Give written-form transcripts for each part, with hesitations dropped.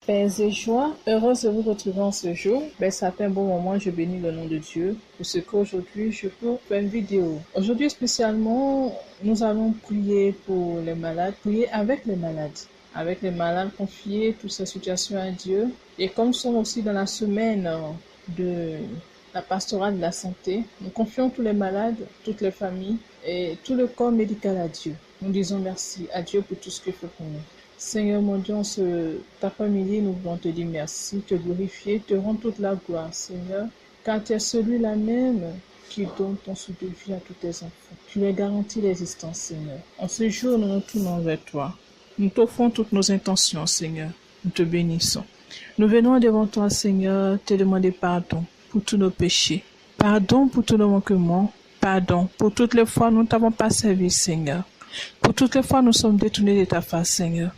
Paix et joie, heureuse de vous retrouver en ce jour. Ça fait un bon moment, je bénis le nom de Dieu pour ce qu'aujourd'hui je peux faire une vidéo. Aujourd'hui spécialement, nous allons prier pour les malades, prier avec les malades, confier toutes ces situations à Dieu. Et comme nous sommes aussi dans la semaine de la pastorale de la santé, nous confions tous les malades, toutes les familles et tout le corps médical à Dieu. Nous disons merci à Dieu pour tout ce qu'il fait pour nous. Seigneur mon Dieu, cet après-midi, nous voulons te dire merci, te glorifier, te rendre toute la gloire, Seigneur, car tu es celui-là même qui donne ton souffle de vie à tous tes enfants. Tu leur garantis l'existence, Seigneur. En ce jour, nous nous tournons vers toi. Nous t'offrons toutes nos intentions, Seigneur. Nous te bénissons. Nous venons devant toi, Seigneur, te demander pardon pour tous nos péchés. Pardon pour tous nos manquements. Pardon pour toutes les fois où nous ne t'avons pas servi, Seigneur. Pour toutes les fois où nous sommes détournés de ta face, Seigneur.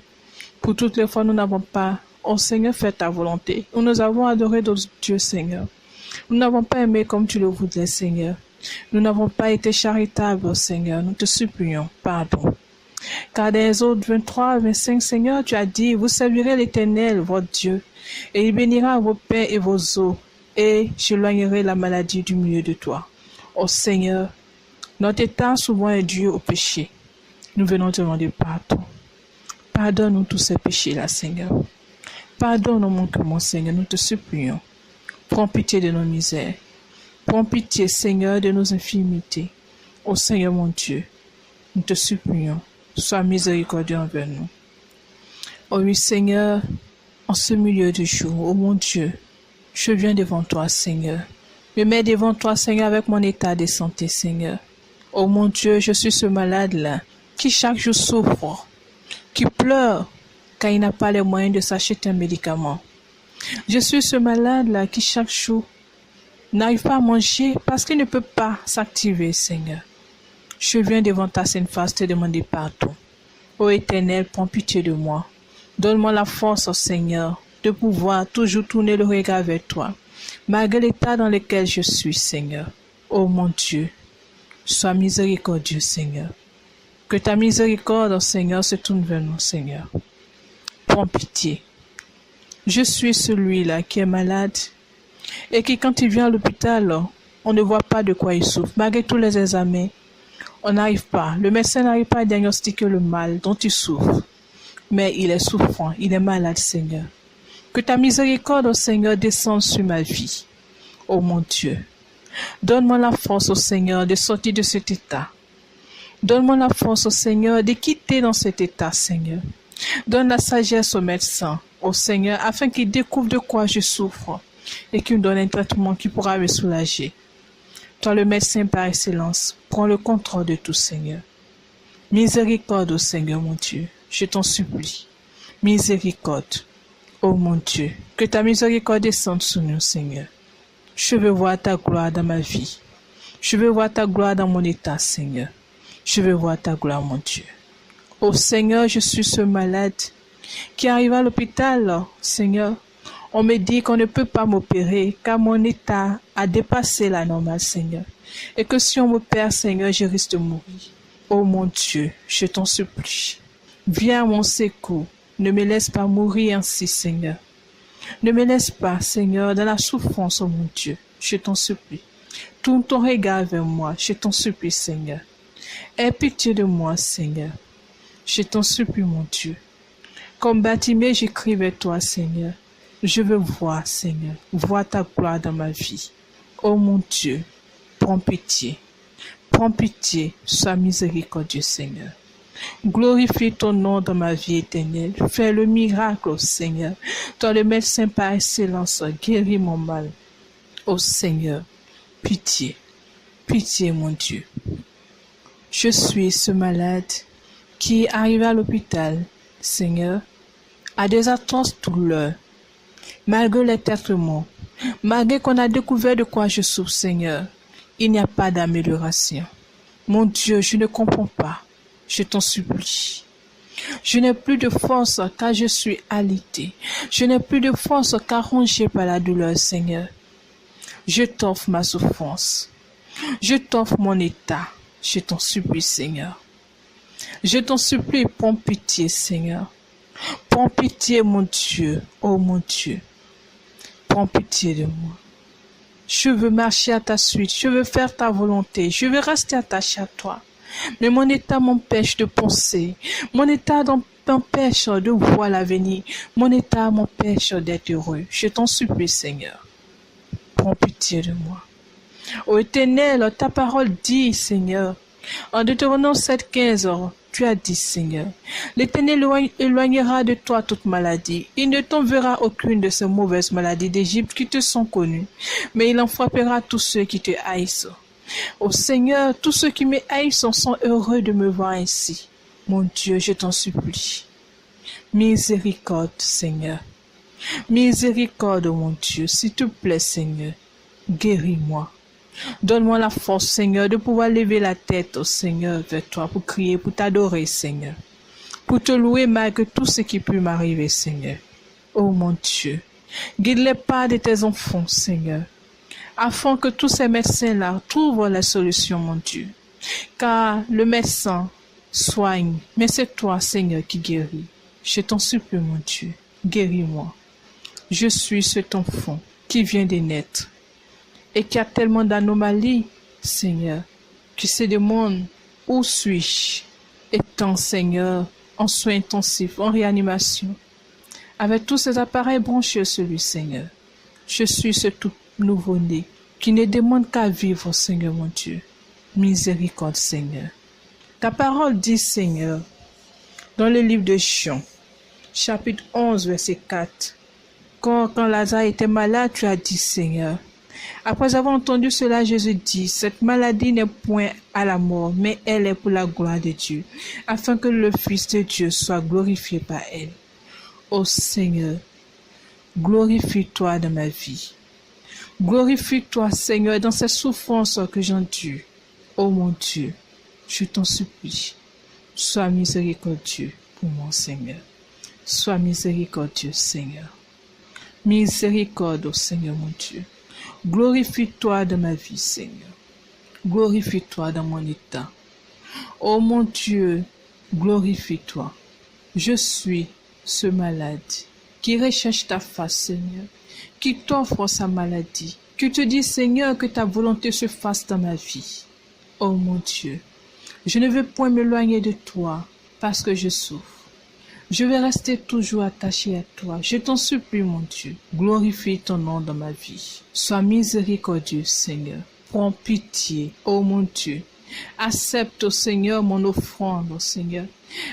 Pour toutes les fois, nous n'avons pas, oh Seigneur, fait ta volonté. Nous avons adoré d'autres dieux, Seigneur. Nous n'avons pas aimé comme tu le voudrais, Seigneur. Nous n'avons pas été charitables, oh Seigneur. Nous te supplions, pardon. Car dans les autres 23, 25, Seigneur, tu as dit, vous servirez l'Éternel, votre Dieu, et il bénira vos pains et vos eaux, et j'éloignerai la maladie du milieu de toi. Oh Seigneur, notre état souvent est dû au péché. Nous venons te demander pardon. Pardonne-nous tous ces péchés-là, Seigneur. Pardonne nos manquements, Seigneur, nous te supplions. Prends pitié de nos misères. Prends pitié, Seigneur, de nos infirmités. Ô Seigneur mon Dieu, nous te supplions. Sois miséricordieux envers nous. Oh oui, Seigneur, en ce milieu du jour, ô mon Dieu, je viens devant toi, Seigneur. Je me mets devant toi, Seigneur, avec mon état de santé, Seigneur. Oh mon Dieu, je suis ce malade-là qui chaque jour souffre, qui pleure car il n'a pas les moyens de s'acheter un médicament. Je suis ce malade-là qui chaque jour n'arrive pas à manger parce qu'il ne peut pas s'activer, Seigneur. Je viens devant ta sainte face te demander pardon. Ô Éternel, prends pitié de moi. Donne-moi la force, Seigneur, de pouvoir toujours tourner le regard vers toi, malgré l'état dans lequel je suis, Seigneur. Ô mon Dieu, sois miséricordieux, Seigneur. Que ta miséricorde, Seigneur, se tourne vers nous, Seigneur. Prends pitié. Je suis celui-là qui est malade et qui, quand il vient à l'hôpital, on ne voit pas de quoi il souffre. Malgré tous les examens, on n'arrive pas. Le médecin n'arrive pas à diagnostiquer le mal dont il souffre. Mais il est souffrant, il est malade, Seigneur. Que ta miséricorde, Seigneur, descende sur ma vie. Oh mon Dieu, donne-moi la force, au Seigneur, de sortir de cet état. Donne-moi la force, au Seigneur, de quitter dans cet état, Seigneur. Donne la sagesse au médecin, au Seigneur, afin qu'il découvre de quoi je souffre et qu'il me donne un traitement qui pourra me soulager. Toi, le médecin par excellence, prends le contrôle de tout, Seigneur. Miséricorde, au Seigneur, mon Dieu, je t'en supplie. Miséricorde, ô mon Dieu, que ta miséricorde descende sur nous, Seigneur. Je veux voir ta gloire dans ma vie. Je veux voir ta gloire dans mon état, Seigneur. Je veux voir ta gloire, mon Dieu. Ô Seigneur, je suis ce malade qui arrive à l'hôpital, Seigneur. On me dit qu'on ne peut pas m'opérer car mon état a dépassé la normale, Seigneur. Et que si on m'opère, Seigneur, je risque de mourir. Ô mon Dieu, je t'en supplie. Viens à mon secours. Ne me laisse pas mourir ainsi, Seigneur. Ne me laisse pas, Seigneur, dans la souffrance, ô mon Dieu. Je t'en supplie. Tourne ton regard vers moi. Je t'en supplie, Seigneur. Aie pitié de moi, Seigneur. Je t'en supplie, mon Dieu. Comme Bartimée, j'écris vers toi, Seigneur. Je veux voir, Seigneur, voir ta gloire dans ma vie. Oh mon Dieu, prends pitié. Prends pitié, sois miséricordieux, Seigneur. Glorifie ton nom dans ma vie éternelle. Fais le miracle, Seigneur. Toi, le médecin par excellence, guéris mon mal. Oh Seigneur, pitié, pitié, mon Dieu. Je suis ce malade qui arrive à l'hôpital, Seigneur, à des atroces douleurs, malgré les traitements, malgré qu'on a découvert de quoi je souffre, Seigneur, il n'y a pas d'amélioration. Mon Dieu, je ne comprends pas, je t'en supplie. Je n'ai plus de force car je suis alité. Je n'ai plus de force car rongé par la douleur, Seigneur. Je t'offre ma souffrance. Je t'offre mon état. Je t'en supplie, Seigneur. Je t'en supplie, prends pitié, Seigneur. Prends pitié, mon Dieu. Oh mon Dieu, prends pitié de moi. Je veux marcher à ta suite, je veux faire ta volonté, je veux rester attaché à toi. Mais mon état m'empêche de penser, mon état m'empêche de voir l'avenir, mon état m'empêche d'être heureux. Je t'en supplie, Seigneur, prends pitié de moi. Ô Éternel, ta parole dit, Seigneur, en Deutéronome 7,15, tu as dit, Seigneur, l'Éternel éloignera de toi toute maladie. Il ne t'enverra aucune de ces mauvaises maladies d'Égypte qui te sont connues, mais il en frappera tous ceux qui te haïssent. Ô Seigneur, tous ceux qui me haïssent sont heureux de me voir ainsi. Mon Dieu, je t'en supplie. Miséricorde, Seigneur. Miséricorde, mon Dieu, s'il te plaît, Seigneur, guéris-moi. Donne-moi la force, Seigneur, de pouvoir lever la tête, au Seigneur, vers toi, pour crier, pour t'adorer, Seigneur, pour te louer malgré tout ce qui peut m'arriver, Seigneur. Oh mon Dieu, guide les pas de tes enfants, Seigneur, afin que tous ces médecins-là trouvent la solution, mon Dieu. Car le médecin soigne, mais c'est toi, Seigneur, qui guéris. Je t'en supplie, mon Dieu, guéris-moi. Je suis cet enfant qui vient de naître et qui a tellement d'anomalies, Seigneur, qui se demande où suis-je, étant, Seigneur, en soins intensifs, en réanimation, avec tous ces appareils branchés sur lui, Seigneur. Je suis ce tout nouveau-né qui ne demande qu'à vivre, Seigneur mon Dieu. Miséricorde, Seigneur. Ta parole dit, Seigneur, dans le livre de Jean, chapitre 11, verset 4, quand Lazare était malade, tu as dit, Seigneur. Après avoir entendu cela, Jésus dit, cette maladie n'est point à la mort, mais elle est pour la gloire de Dieu, afin que le Fils de Dieu soit glorifié par elle. Ô Seigneur, glorifie-toi dans ma vie. Glorifie-toi, Seigneur, dans ces souffrances que j'endure. Ô mon Dieu, je t'en supplie, sois miséricordieux pour moi, Seigneur. Sois miséricordieux, Seigneur. Miséricorde, ô Seigneur mon Dieu. Glorifie-toi dans ma vie, Seigneur. Glorifie-toi dans mon état. Ô mon Dieu, glorifie-toi. Je suis ce malade qui recherche ta face, Seigneur, qui t'offre sa maladie, qui te dit, Seigneur, que ta volonté se fasse dans ma vie. Ô mon Dieu, je ne veux point m'éloigner de toi parce que je souffre. Je vais rester toujours attaché à toi. Je t'en supplie, mon Dieu. Glorifie ton nom dans ma vie. Sois miséricordieux, Seigneur. Prends pitié, ô mon Dieu. Accepte, ô Seigneur, mon offrande, ô Seigneur.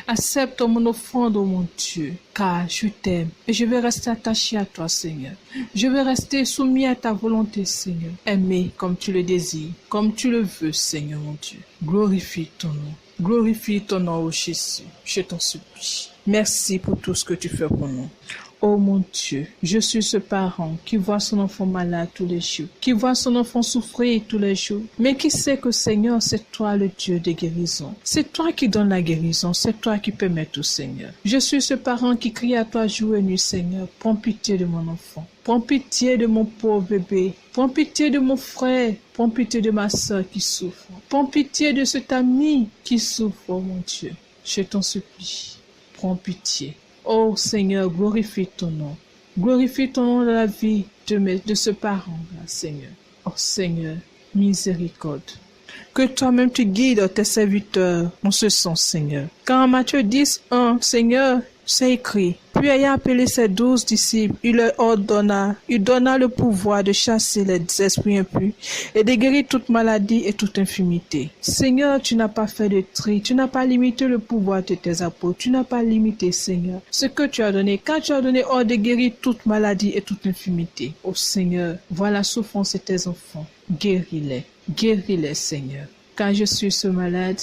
Accepte mon offrande, ô mon Dieu, car je t'aime et je vais rester attaché à toi, Seigneur. Je vais rester soumis à ta volonté, Seigneur. Aimé comme tu le désires, comme tu le veux, Seigneur, mon Dieu. Glorifie ton nom. Glorifie ton nom, ô Jésus. Je t'en supplie. Merci pour tout ce que tu fais pour nous. Oh mon Dieu, je suis ce parent qui voit son enfant malade tous les jours, qui voit son enfant souffrir tous les jours, mais qui sait que Seigneur, c'est toi le Dieu de guérison. C'est toi qui donnes la guérison, c'est toi qui permets tout, Seigneur. Je suis ce parent qui crie à toi jour et nuit, Seigneur. Prends pitié de mon enfant. Prends pitié de mon pauvre bébé. Prends pitié de mon frère. Prends pitié de ma soeur qui souffre. Prends pitié de cet ami qui souffre, oh mon Dieu. Je t'en supplie. Prends pitié. Oh Seigneur, glorifie ton nom. Glorifie ton nom dans la vie de ce parent-là, Seigneur. Oh Seigneur, miséricorde. Que toi-même tu guides tes serviteurs en ce sens, Seigneur. Car en Matthieu 10:1, Seigneur, c'est écrit. Puis ayant appelé ses 12 disciples, il leur donna le pouvoir de chasser les esprits impurs et de guérir toute maladie et toute infirmité. Seigneur, tu n'as pas fait de tri, tu n'as pas limité le pouvoir de tes apôtres, tu n'as pas limité, Seigneur, ce que tu as donné, car tu as donné ordre de guérir toute maladie et toute infirmité. Oh Seigneur, vois la souffrance de tes enfants, guéris-les, Seigneur, car je suis ce malade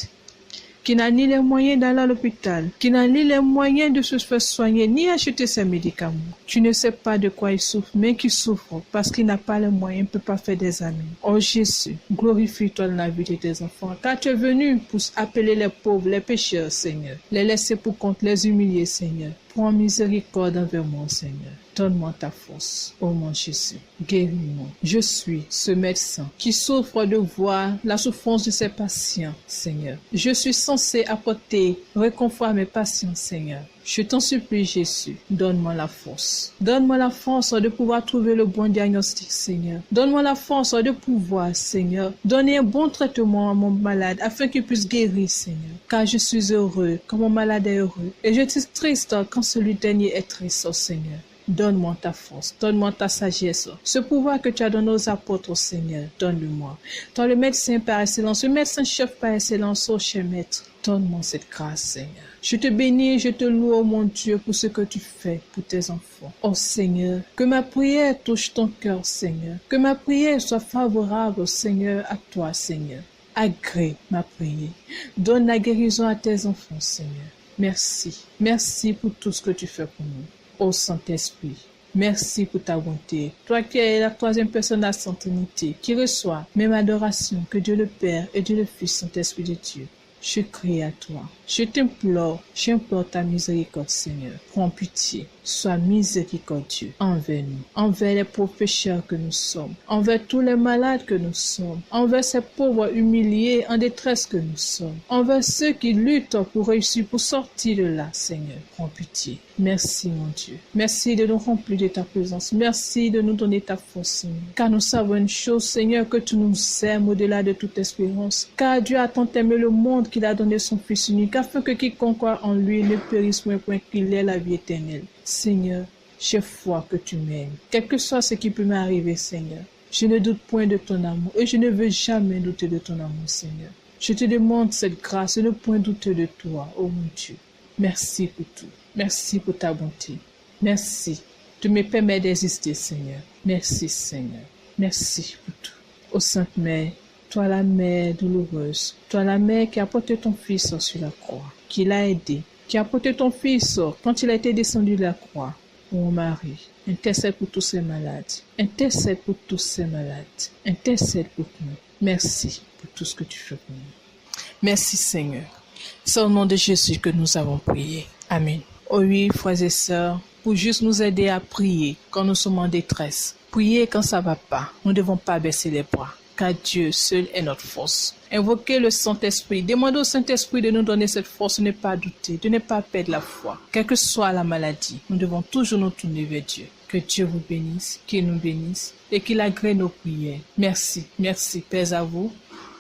qui n'a ni les moyens d'aller à l'hôpital, qui n'a ni les moyens de se faire soigner, ni acheter ses médicaments. Tu ne sais pas de quoi il souffre, mais qui souffre parce qu'il n'a pas les moyens, ne peut pas faire des amis. Oh Jésus, glorifie-toi dans la vie de tes enfants, car tu es venu pour appeler les pauvres, les pécheurs, Seigneur, les laisser pour compte, les humilier, Seigneur. Prends miséricorde envers moi, Seigneur. Donne-moi ta force, ô mon Jésus. Guéris-moi. Je suis ce médecin qui souffre de voir la souffrance de ses patients, Seigneur. Je suis censé apporter réconfort à mes patients, Seigneur. Je t'en supplie, Jésus, donne-moi la force. Donne-moi la force de pouvoir trouver le bon diagnostic, Seigneur. Donne-moi la force de pouvoir, Seigneur, donner un bon traitement à mon malade afin qu'il puisse guérir, Seigneur. Car je suis heureux quand mon malade est heureux. Et je suis triste quand celui dernier est triste, oh Seigneur. Donne-moi ta force, donne-moi ta sagesse. Ce pouvoir que tu as donné aux apôtres, Seigneur, donne-le-moi. Toi, le médecin par excellence, le médecin-chef par excellence, oh cher maître, donne-moi cette grâce, Seigneur. Je te bénis, je te loue, oh mon Dieu, pour ce que tu fais pour tes enfants. Oh Seigneur, que ma prière touche ton cœur, Seigneur. Que ma prière soit favorable, Seigneur, à toi, Seigneur. Agrée ma prière. Donne la guérison à tes enfants, Seigneur. Merci. Merci pour tout ce que tu fais pour nous. Ô Saint-Esprit, merci pour ta bonté. Toi qui es la troisième personne de la Sainte Trinité, qui reçoit même adoration que Dieu le Père et Dieu le Fils, Saint-Esprit de Dieu. Je crie à toi. Je t'implore, j'implore ta miséricorde, Seigneur. Prends pitié. Sois miséricordieux envers nous, envers les pauvres pécheurs que nous sommes, envers tous les malades que nous sommes, envers ces pauvres humiliés en détresse que nous sommes, envers ceux qui luttent pour réussir, pour sortir de là, Seigneur. Prends pitié. Merci, mon Dieu. Merci de nous remplir de ta présence. Merci de nous donner ta force, Seigneur. Car nous savons une chose, Seigneur, que tu nous aimes au-delà de toute espérance. Car Dieu a tant aimé le monde qu'il a donné son Fils unique, afin que quiconque croit en lui ne périsse point qu'il ait la vie éternelle. Seigneur, j'ai foi que tu m'aimes. Quel que soit ce qui peut m'arriver, Seigneur, je ne doute point de ton amour et je ne veux jamais douter de ton amour, Seigneur. Je te demande cette grâce de ne point douter de toi, ô mon Dieu. Merci pour tout. Merci pour ta bonté. Merci de me permettre d'exister, Seigneur. Merci, Seigneur. Merci pour tout. Ô Sainte Mère, toi la mère douloureuse, toi la mère qui a porté ton Fils sur la croix, qui l'a aidé, qui a porté ton Fils quand il a été descendu de la croix. Mon mari, intercède pour tous ces malades. Intercède pour tous ces malades. Intercède pour nous. Merci pour tout ce que tu fais pour nous. Merci Seigneur. C'est au nom de Jésus que nous avons prié. Amen. Oh oui, frères et sœurs, pour juste nous aider à prier quand nous sommes en détresse. Prier quand ça va pas. Nous ne devons pas baisser les bras. Car Dieu seul est notre force. Invoquez le Saint-Esprit. Demandez au Saint-Esprit de nous donner cette force, de ne pas douter, de ne pas perdre la foi. Quelle que soit la maladie, nous devons toujours nous tourner vers Dieu. Que Dieu vous bénisse, qu'il nous bénisse et qu'il agrée nos prières. Merci, merci, paix à vous.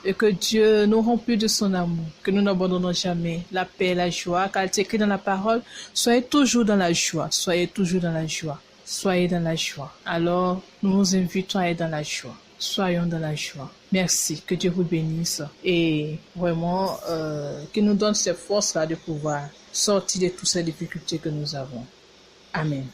Et que Dieu nous remplisse de son amour, que nous n'abandonnons jamais la paix et la joie, car il est écrit dans la parole, soyez toujours dans la joie, soyez toujours dans la joie, soyez dans la joie. Alors, nous vous invitons à être dans la joie. Soyons dans la joie. Merci, que Dieu vous bénisse et vraiment qu'il nous donne cette force-là de pouvoir sortir de toutes ces difficultés que nous avons. Amen.